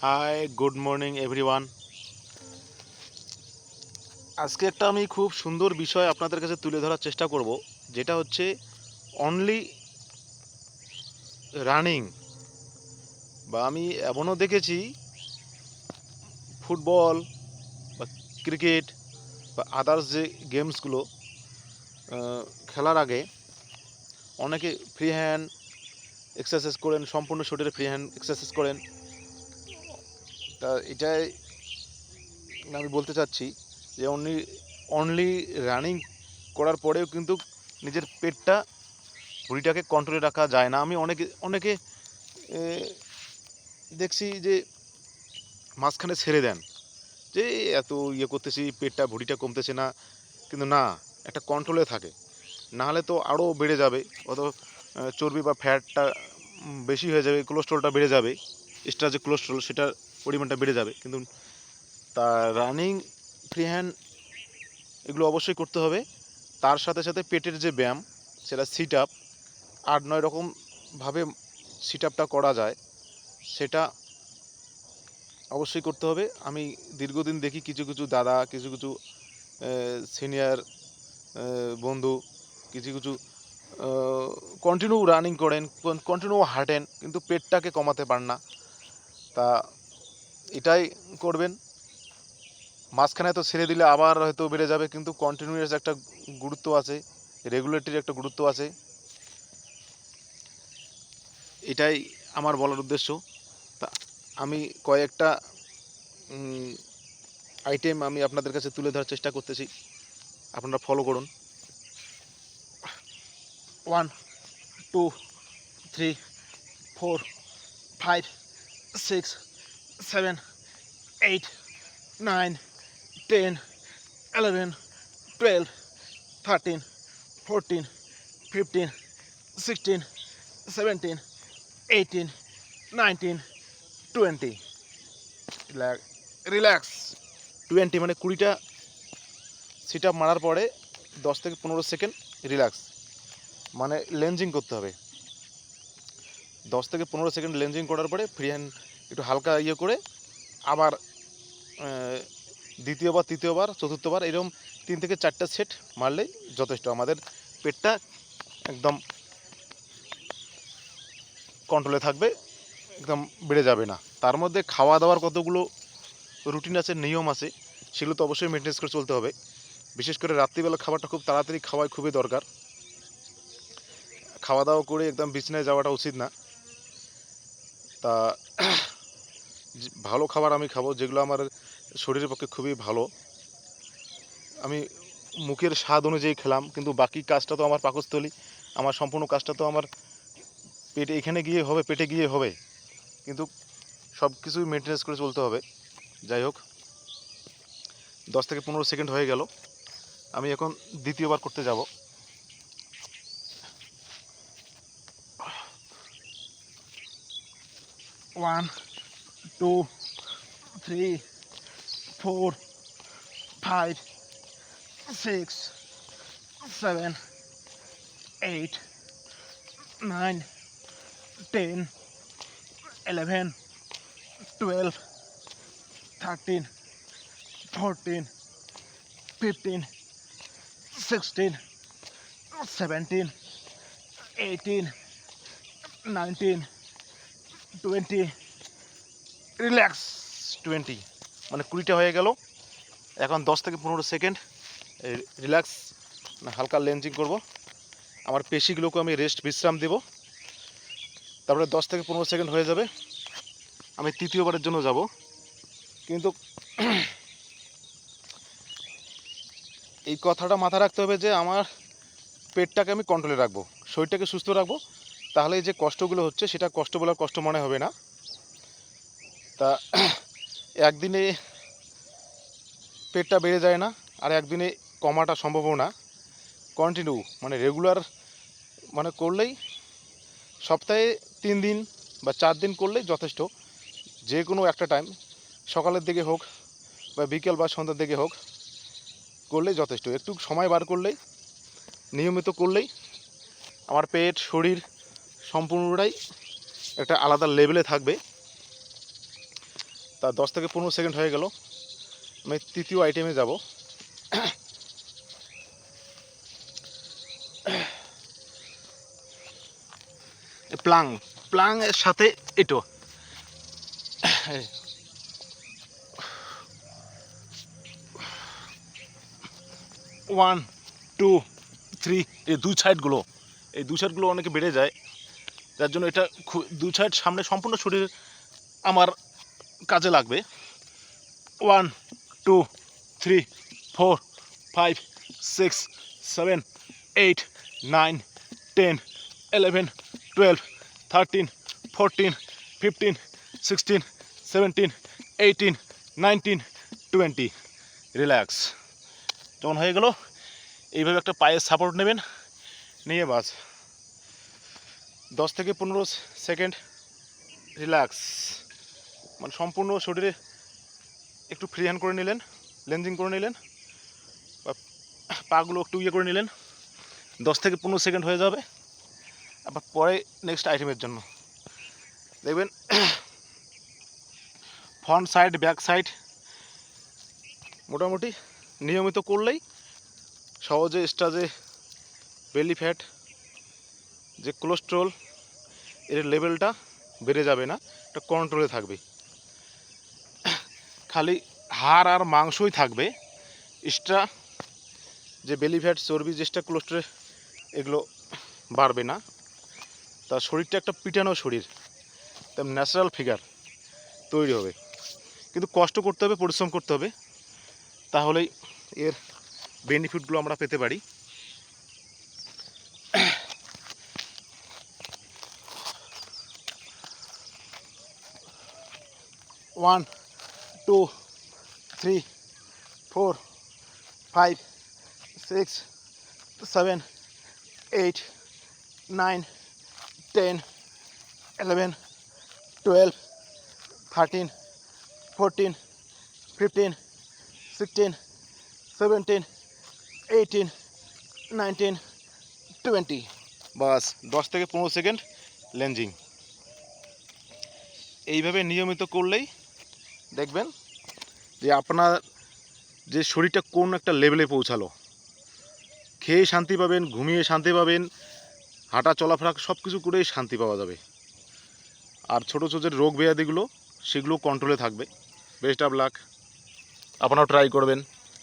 High, good morning everyone. আজকে একটা আমি খুব সুন্দর বিষয় আপনাদের কাছে তুলে ধরার চেষ্টা করব, যেটা হচ্ছে অনলি রানিং। বা আমি এমনও দেখেছি ফুটবল বা ক্রিকেট বা আদার্স যে গেমসগুলো খেলার আগে অনেকে ফ্রি হ্যান্ড এক্সারসাইজ করেন, সম্পূর্ণ শরীরে ফ্রি হ্যান্ড এক্সারসাইজ করেন। তা এটাই আমি বলতে চাচ্ছি যে অনলি অনলি রানিং করার পরেও কিন্তু নিজের পেটটা ভুঁড়িটাকে কন্ট্রোলে রাখা যায় না। আমি অনেকে অনেকে এ, দেখছি যে মাঝখানে ছেড়ে দেন, যে এত করতেছি, পেটটা ভুঁড়িটা কমতেছে না, কিন্তু না, একটা কন্ট্রোলে থাকে, না হলে তো আরও বেড়ে যাবে। অত চর্বি বা ফ্যাটটা বেশি হয়ে যাবে, কোলেস্ট্রলটা বেড়ে যাবে, এক্সট্রা যে কোলেস্ট্রল সেটার পরিমাণটা বেড়ে যাবে। কিন্তু তা রানিং, ফ্রি হ্যান্ড এগুলো অবশ্যই করতে হবে। তার সাথে সাথে পেটের যে ব্যায়াম, সেটা সিট আপ, 8-9 রকমভাবে সিট আপটা করা যায়, সেটা অবশ্যই করতে হবে। আমি দীর্ঘদিন দেখি কিছু কিছু দাদা, কিছু কিছু সিনিয়র বন্ধু, কিছু কিছু কন্টিনিউ রানিং করেন, কন্টিনিউ হাঁটেন, কিন্তু পেটটাকে কমাতে পারেন না। তা এটাই করবেন। মাঝখানে তো ছেড়ে দিলে আবার হয়তো বেড়ে যাবে, কিন্তু কন্টিনিউয়াস একটা গুরুত্ব আছে, রেগুলেটরির একটা গুরুত্ব আছে। এটাই আমার বলার উদ্দেশ্য। তা আমি কয়েকটা আইটেম আমি আপনাদের কাছে তুলে ধরার চেষ্টা করতেছি, আপনারা ফলো করুন। 1, 2, 3, 4, 5, 6, 7, 8, 9, 10, 11, 12, 13, 14, 15, 16, 17, 18, 19, 20। রিল্যাক্স। 20 মানে 20টা সিট আপ মারার পরে 10 থেকে 15 সেকেন্ড রিল্যাক্স, মানে লেঞ্জিং করতে হবে। 10 থেকে 15 সেকেন্ড লেঞ্জিং করার পরে ফ্রি হ্যান্ড একটু হালকা করে আবার দ্বিতীয়বার, তৃতীয়বার, চতুর্থবার, এরকম 3 থেকে 4টা সেট মারলেই যথেষ্ট। আমাদের পেটটা একদম কন্ট্রোলে থাকবে, একদম বেড়ে যাবে না। তার মধ্যে খাওয়া দাওয়ার কতগুলো রুটিন আছে, নিয়ম আছে, সেগুলো তো অবশ্যই মেনটেন্স করে চলতে হবে। বিশেষ করে রাত্রিবেলা খাবারটা খুব তাড়াতাড়ি খাওয়াই খুবই দরকার। খাওয়া দাওয়া করে একদম বিছানায় যাওয়াটা উচিত না। তা ভালো খাবার আমি খাবো, যেগুলো আমার শরীরের পক্ষে খুবই ভালো। আমি মুখের স্বাদ অনুযায়ী খেলাম, কিন্তু বাকি কাজটা তো আমার পাকস্থলী, আমার সম্পূর্ণ কাজটা তো আমার পেটে, এখানে গিয়ে হবে, পেটে গিয়ে হবে, কিন্তু সব কিছুই মেনটেন্স করে চলতে হবে। যাই হোক, 10 থেকে 15 সেকেন্ড হয়ে গেল, আমি এখন দ্বিতীয়বার করতে যাব। 1, 2, 3, 4, 5, 6, 7, 8, 9, 10, 11, 12, 13, 14, 15, 16, 17, 18, 19, 20। রিল্যাক্স। 20 মানে 20টা হয়ে গেল। এখন 10 থেকে 15 সেকেন্ড রিল্যাক্স, হালকা লেঞ্জিং করব। আমার পেশিগুলোকে আমি রেস্ট, বিশ্রাম দেব। তারপরে 10 থেকে 15 সেকেন্ড হয়ে যাবে, আমি তৃতীয়বারের জন্য যাব। কিন্তু এই কথাটা মাথায় রাখতে হবে যে আমার পেটটাকে আমি কন্ট্রোলে রাখবো, শরীরটাকে সুস্থ রাখবো, তাহলে এই যে কষ্টগুলো হচ্ছে, সেটা কষ্ট বলার কষ্ট মনে হবে না। তা একদিনে পেটটা বেড়ে যায় না, আর একদিনে কমাটা সম্ভবও না। কন্টিনিউ মানে রেগুলার মানে করলেই, সপ্তাহে 3 দিন বা 4 দিন করলেই যথেষ্ট। যে কোনো একটা টাইম, সকালের দিকে হোক বা বিকেল বা সন্ধ্যার দিকে হোক, করলেই যথেষ্ট। একটু সময় বার করলেই, নিয়মিত করলেই আমার পেট, শরীর সম্পূর্ণটাই একটা আলাদা লেভেলে থাকবে। তা 10 থেকে 15 সেকেন্ড হয়ে গেল। আমি তৃতীয় আইটেমে যাব। প্লাং এর সাথে এটো 1 2 3 এই দুই সাইডগুলো অনেকে বেড়ে যায়, যার জন্য এটা দুই সাইড সামনে সম্পূর্ণ শরীর আমার কাজে লাগবে। 1 2 3 4 5 6 7 8 9 10 11 12 13 14 15 16 17 18 19 20। রিল্যাক্স। যখন হয়ে গেল এইভাবে একটা পায়ের সাপোর্ট নেবেন, নিয়ে বাস 10 থেকে 15 সেকেন্ড রিল্যাক্স, মানে সম্পূর্ণ শরীরে একটু ফ্রি হ্যান্ড করে নিলেন, লেন্সিং করে নিলেন, বা পাগুলো একটু ইয়ে করে নিলেন। 10 থেকে 15 সেকেন্ড হয়ে যাবে। আবার পরে নেক্সট আইটেমের জন্য দেখবেন ফ্রন্ট সাইড ব্যাক সাইড মোটামুটি নিয়মিত করলেই সহজে স্টাজে বেলি ফ্যাট যে কোলেস্ট্রল এর লেভেলটা বেড়ে যাবে না, এটা কন্ট্রোলে থাকবে। খালি হাড় আর মাংসই থাকবে, এক্সট্রা যে বেলি ফ্যাট চর্বি যেটা কোলেস্ট্রল এগুলো বাড়বে না। তার শরীরটা একটা পিটানো শরীর, তার ন্যাচারাল ফিগার তৈরি হবে। কিন্তু কষ্ট করতে হবে, পরিশ্রম করতে হবে, তাহলেই এর বেনিফিটগুলো আমরা পেতে পারি। ওয়ান 2 3 4 5 6 7 8 9 10 11 12 13 14 15 16 17 18 19 20। বাস 10 থেকে 15 সেকেন্ড লেন্সিং। এইভাবে নিয়মিত করলেই দেখবেন যে আপনার যে শরীরটা কোন একটা লেভেলে পৌঁছালো। খেয়ে শান্তি পাবেন, ঘুমিয়ে শান্তি পাবেন, হাঁটা চলাফেরা সব কিছু করেই শান্তি পাওয়া যাবে। আর ছোটো ছোটো যে রোগ ব্যাধিগুলো সেগুলো কন্ট্রোলে থাকবে। বেস্ট অফ লাক, আপনারাও ট্রাই করবেন।